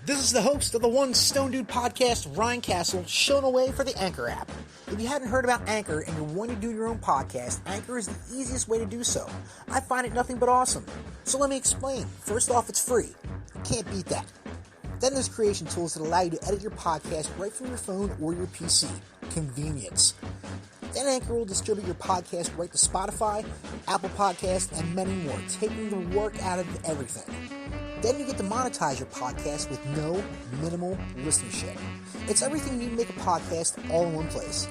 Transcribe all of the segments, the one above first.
This is the host of the One Stone Dude podcast, Ryan Castle, showing away for the Anchor app. If you hadn't heard about Anchor and you want to do your own podcast, Anchor is the easiest way to do so. I find it nothing but awesome. So let me explain. First off, it's free. Can't beat that. Then there's creation tools that allow you to edit your podcast right from your phone or your PC. Convenience. Then Anchor will distribute your podcast right to Spotify, Apple Podcasts, and many more, taking the work out of everything. Then you get to monetize your podcast with no minimal listenership. It's everything you need to make a podcast all in one place.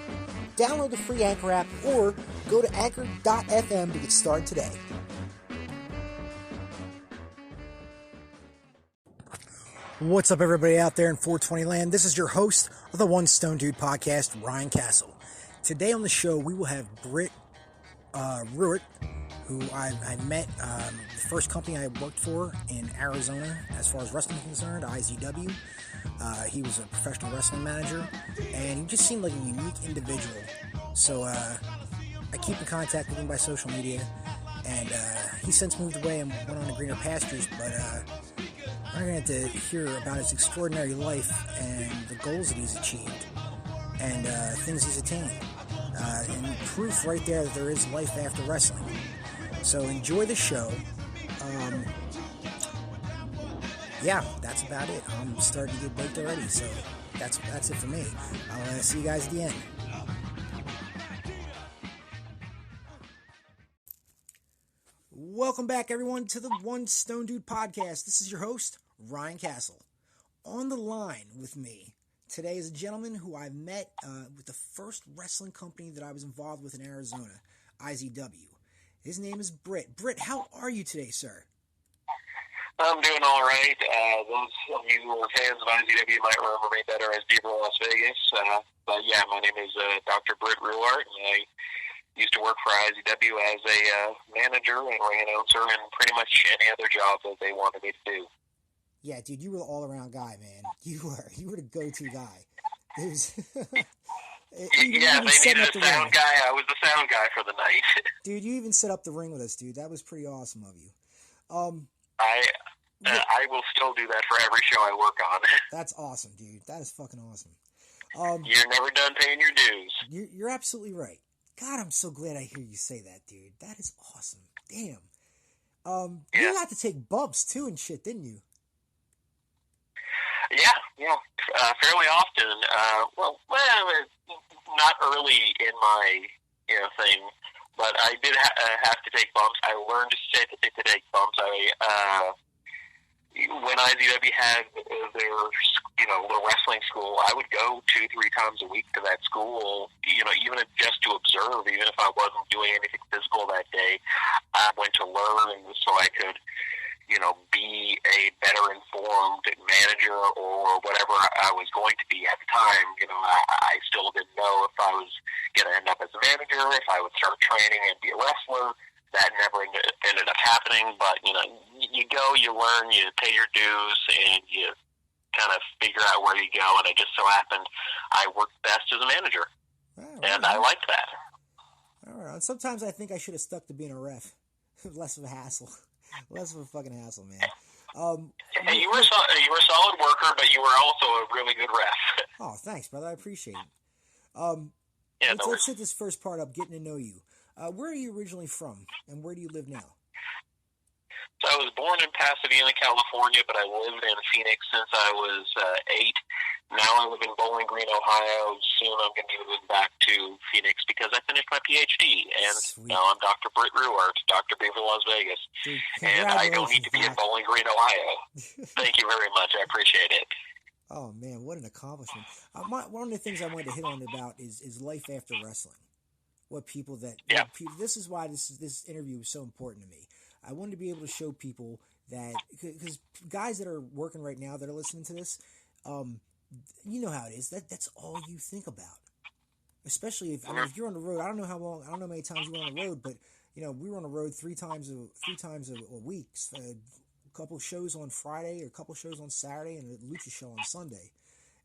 Download the free Anchor app or go to anchor.fm to get started today. What's up, everybody out there in 420 land? This is your host of the One Stone Dude podcast, Ryan Castle. Today on the show, we will have Britt Ruitt, who I met the first company I worked for in Arizona as far as wrestling is concerned, IZW. He was a professional wrestling manager, and he just seemed like a unique individual. So I keep in contact with him by social media, and he since moved away and went on to greener pastures, but we're going to have to hear about his extraordinary life and the goals that he's achieved and things he's attained. And proof right there that there is life after wrestling. So enjoy the show. Yeah, that's about it. I'm starting to get baked already, so that's it for me. I'll see you guys at the end. Welcome back, everyone, to the One Stone Dude podcast. This is your host, Ryan Castle. On the line with me today is a gentleman who I met with the first wrestling company that I was involved with in Arizona, IZW. His name is Britt. Britt, how are you today, sir? I'm doing all right. Those of you who are fans of IZW might remember me better as Beaver, Las Vegas. But yeah, my name is Dr. Britt Ruitt, and I used to work for IZW as a manager and ring announcer and pretty much any other job that they wanted me to do. Yeah, dude, you were the all-around guy, man. You were the go-to guy. There's... Yeah, they needed a sound guy. I was the sound guy for the night. Dude, you even set up the ring with us, dude. That was pretty awesome of you. I will still do that for every show I work on. That's awesome, dude. That is fucking awesome. You're never done paying your dues. You're absolutely right. God, I'm so glad I hear you say that, dude. That is awesome. Damn. You got to take bumps, too, and shit, didn't you? Yeah, fairly often. Well, not early in my thing, but I did have to take bumps. I learned to take bumps. When IZW had their little wrestling school, I would go 2-3 times a week to that school. Even just to observe, even if I wasn't doing anything physical that day, I went to learn so I could be a better informed manager or whatever I was going to be at the time. I still didn't know if I was going to end up as a manager, if I would start training and be a wrestler. That never ended up happening, but, you go, you learn, you pay your dues, and you kind of figure out where you go, and it just so happened I worked best as a manager, and I liked that. All right. Sometimes I think I should have stuck to being a ref. Less of a hassle. Less of a fucking hassle, man. You were a solid worker, but you were also a really good ref. Oh, thanks, brother. I appreciate it. Let's hit this first part up, getting to know you. Where are you originally from, and where do you live now? So I was born in Pasadena, California, but I lived in Phoenix since I was 8. Now I live in Bowling Green, Ohio. Soon I'm going to be moving back to Phoenix because I finished my PhD, and now I'm Dr. Britt Ruitt, Dr. Beaver, Las Vegas. Dude, and I don't need to be in Bowling Green, Ohio. Thank you very much. I appreciate it. Oh, man, what an accomplishment. One of the things I wanted to hit on about is life after wrestling. This is why this interview is so important to me. I wanted to be able to show people that, because guys that are working right now that are listening to this, you know how it is. That's all you think about. Especially if you're on the road. I don't know how many times you were on the road, but we were on the road three times a week. A couple shows on Friday, or a couple shows on Saturday, and a lucha show on Sunday.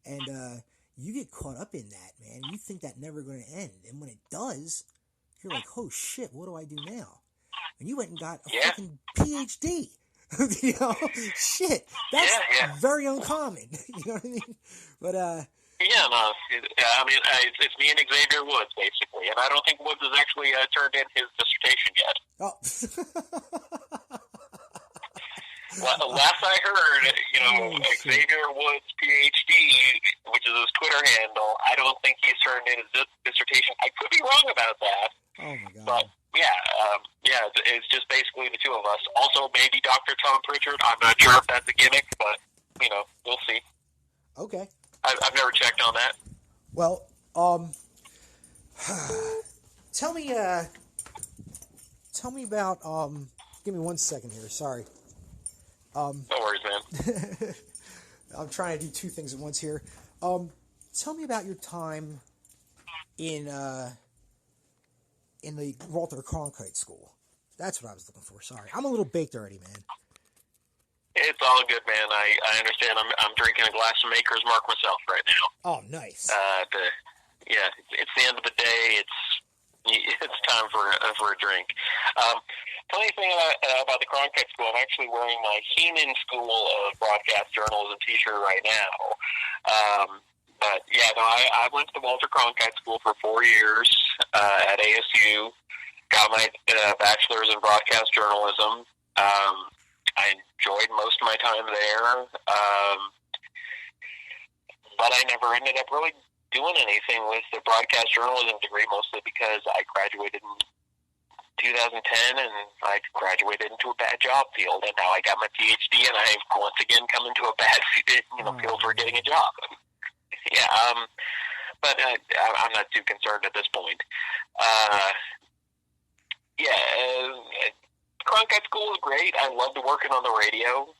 And you get caught up in that, man. You think that never going to end, and when it does, you're like, oh shit, what do I do now? And you went and got a fucking PhD. You know, shit, that's very uncommon. You know what I mean? But yeah, no, I mean, it's me and Xavier Woods basically, and I don't think Woods has actually turned in his dissertation yet. oh, Last I heard, Xavier Woods PhD, which is his Twitter handle, I don't think he's turned in his dissertation. I could be wrong about that. oh my god. But it's just basically the two of us. Also, maybe Dr. Tom Pritchard. I'm not sure if that's a gimmick, but we'll see. Okay. I've never checked on that. Well, tell me about give me 1 second here. Sorry. No worries, man. I'm trying to do two things at once here. Tell me about your time in the Walter Cronkite School. That's what I was looking for. Sorry, I'm a little baked already, man. It's all good, man. I understand. I'm drinking a glass of Maker's Mark myself right now. Oh, nice. It's the end of the day. It's time for a drink. Funny thing about the Cronkite School, I'm actually wearing my Heenan School of Broadcast Journalism T-shirt right now. But yeah, no, I went to the Walter Cronkite School for 4 years at ASU. Got my bachelor's in broadcast journalism. I enjoyed most of my time there, but I never ended up really doing anything with the broadcast journalism degree, mostly because I graduated in 2010 and I graduated into a bad job field, and now I got my PhD and I've once again come into a bad field for getting a job. But I'm not too concerned at this point. Cronkite School is great. I loved working on the radio.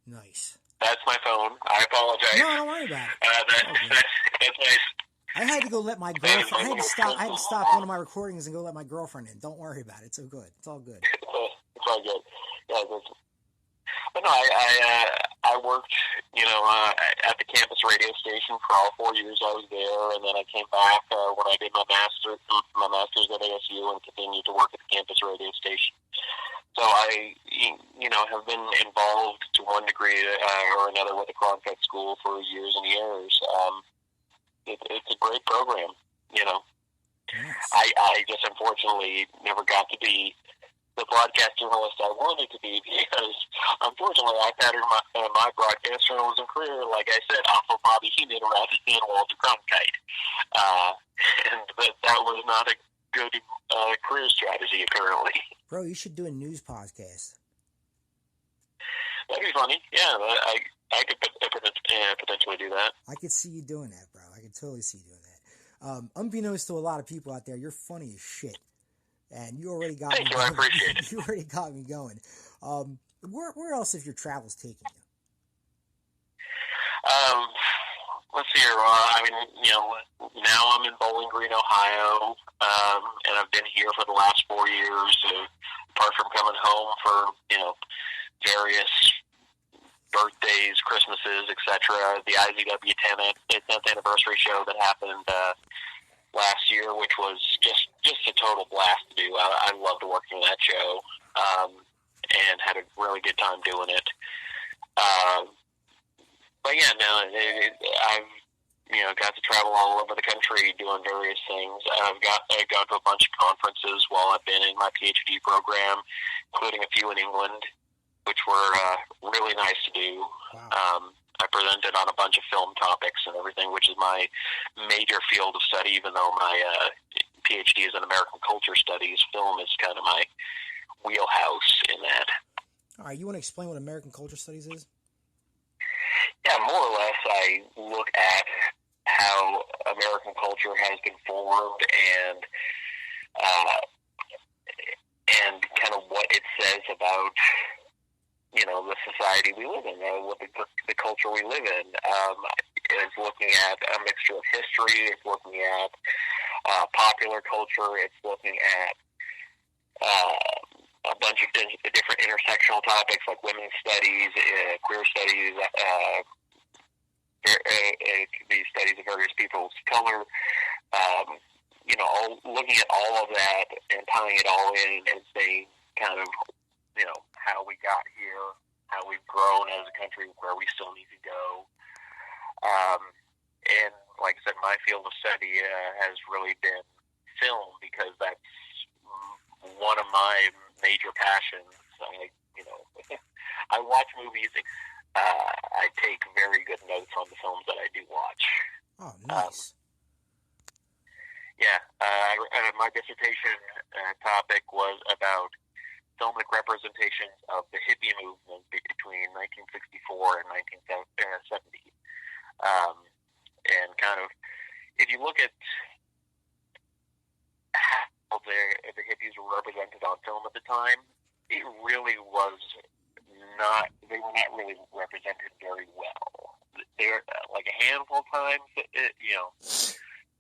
Nice. That's my phone. I apologize. No, don't worry about it. That's nice. I had to go let my girlfriend. I had to stop one of my recordings and go let my girlfriend in. Don't worry about it. It's all good. It's all good. It's all good. Yeah, but no, I worked, at the campus radio station for all 4 years I was there, and then I came back when I did my master's at ASU and continued to work at the campus radio station. So I, have been involved to one degree or another with the Cronkite School for years and years. It's a great program, Yes. I just unfortunately never got to be the broadcast journalist I wanted to be, because unfortunately I patterned my broadcast journalism career, like I said, off of Bobby Heenan rather than Walter Cronkite. And that was not a good career strategy, apparently. Bro, you should do a news podcast. That'd be funny. Yeah, I could potentially do that. I could see you doing that, bro. I could totally see you doing that. Unbeknownst to a lot of people out there, you're funny as shit. And you already got Thank me you, going. I appreciate it. You already got me going. Where else have your travels taken you? Let's see here. Now I'm in Bowling Green, Ohio, and I've been here for the last 4 years. Apart from coming home for various birthdays, Christmases, etc. The IZW 10th anniversary show that happened last year, which was just a total blast to do. I loved working that show, and had a really good time doing it. But yeah, no, I've got to travel all over the country doing various things. I've gone to a bunch of conferences while I've been in my PhD program, including a few in England, which were really nice to do. Wow. I presented on a bunch of film topics and everything, which is my major field of study, even though my PhD is in American culture studies. Film is kind of my wheelhouse in that. All right, you want to explain what American culture studies is? Yeah, more or less, I look at how American culture has been formed and kind of what it says about the society we live in, what the culture we live in. It's looking at a mixture of history. It's looking at popular culture. It's looking at a bunch of different intersectional topics like women's studies, queer studies, the studies of various people's color. Looking at all of that and tying it all in and saying kind of how we got here, how we've grown as a country, where we still need to go. And like I said, my field of study has really been film, because that's one of my major passions. I watch movies. I take very good notes on the films that I do watch. Oh, nice. My dissertation topic was about filmic representations of the hippie movement between 1964 and 1970. And kind of, if you look at how the hippies were represented on film at the time, it really was not, they were not really represented very well. There, like a handful of times,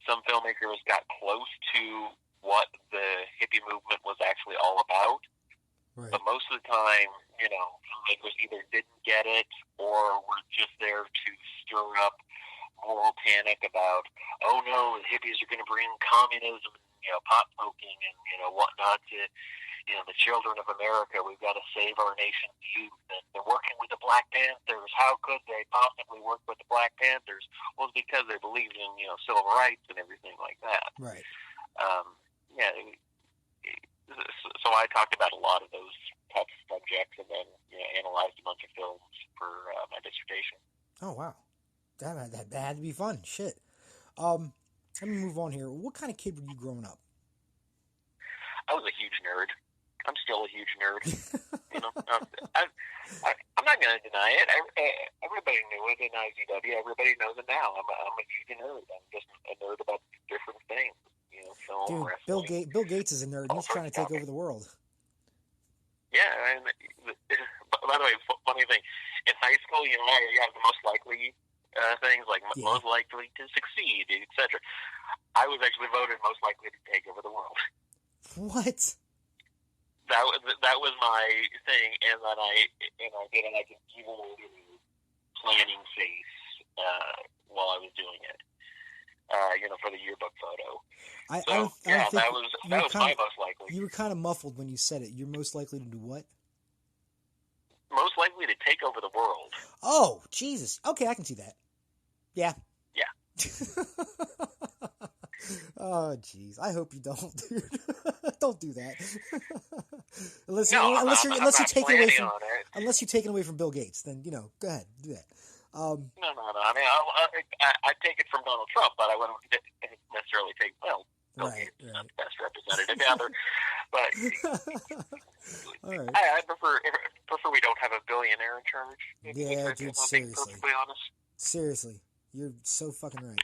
some filmmakers got close to what the hippie movement was actually all about. Right. But most of the time, filmmakers either didn't get it or were just there to stir up moral panic about, oh no, the hippies are going to bring communism and, pot smoking and, whatnot to, the children of America. We've got to save our nation's youth. And they're working with the Black Panthers. How could they possibly work with the Black Panthers? Well, it's because they believe in, civil rights and everything like that. Right. So I talked about a lot of those types of subjects, and then analyzed a bunch of films for my dissertation. Oh, wow. That had to be fun. Shit. Let me move on here. What kind of kid were you growing up? I was a huge nerd. I'm still a huge nerd. I'm not going to deny it. Everybody knew it in IZW. Everybody knows it now. I'm a huge nerd. I'm just a nerd about different things. Film, dude, wrestling. Bill Gates is a nerd. He's trying to take over the world. Yeah, and by the way, funny thing, in high school, you have the most likely things like most likely to succeed, etc. I was actually voted most likely to take over the world. What? That was my thing, and then I did like an evil planning face while I was doing it. For the yearbook photo. That was my most likely. You were kind of muffled when you said it. You're most likely to do what? Most likely to take over the world. Oh, Jesus. Okay, I can see that. Yeah. Yeah. Oh, jeez. I hope you don't, dude. Don't do that. Unless you take it away from Bill Gates, then go ahead, do that. No. I mean, I'd take it from Donald Trump, but I wouldn't necessarily take. Well, Bill Gates is not the best representative either. But all right. I prefer we don't have a billionaire in charge. Yeah, dude. Seriously. Perfectly honest. Seriously, you're so fucking right.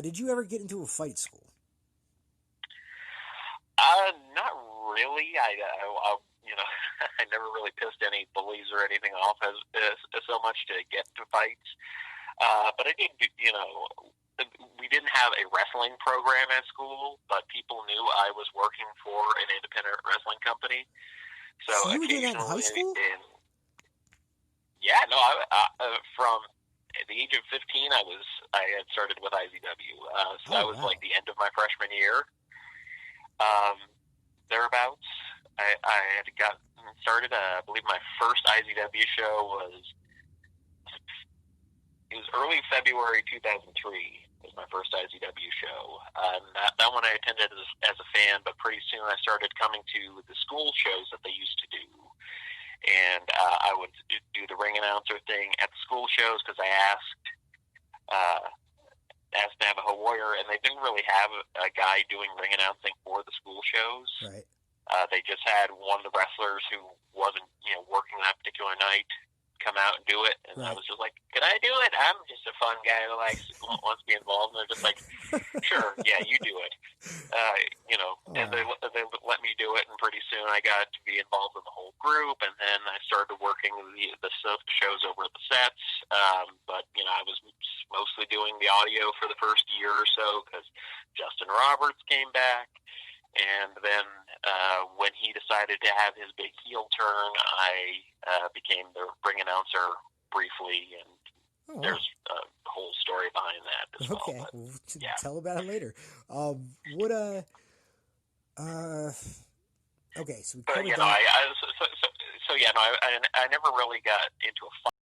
Did you ever get into a fight at school? Not really. I I never really pissed any bullies or anything off as so much to get to fights. But I did, we didn't have a wrestling program at school, but people knew I was working for an independent wrestling company. So you were doing that in high school? From the age of 15, I had started with IZW. That was like the end of my freshman year. Thereabouts. I had gotten started. I believe my first IZW show was early February 2003. Was my first IZW show. That one I attended as a fan, but pretty soon I started coming to the school shows that they used to do, and I would do the ring announcer thing at the school shows because I asked Navajo Warrior, and they didn't really have a guy doing ring announcing for the school shows. Right. They just had one of the wrestlers who wasn't, working that particular night come out and do it. And I was just like, can I do it? I'm just a fun guy who wants to be involved. And they're just like, sure, yeah, you do it. And they let me do it. And pretty soon I got to be involved in the whole group. And then I started working the shows over at the sets. But I was mostly doing the audio for the first year or so because Justin Roberts came back. And then when he decided to have his big heel turn, I became the ring announcer briefly, and there's a whole story behind that as well. Okay, But, tell about it later. Okay, so we covered that. yeah, no, I never really got into a fight.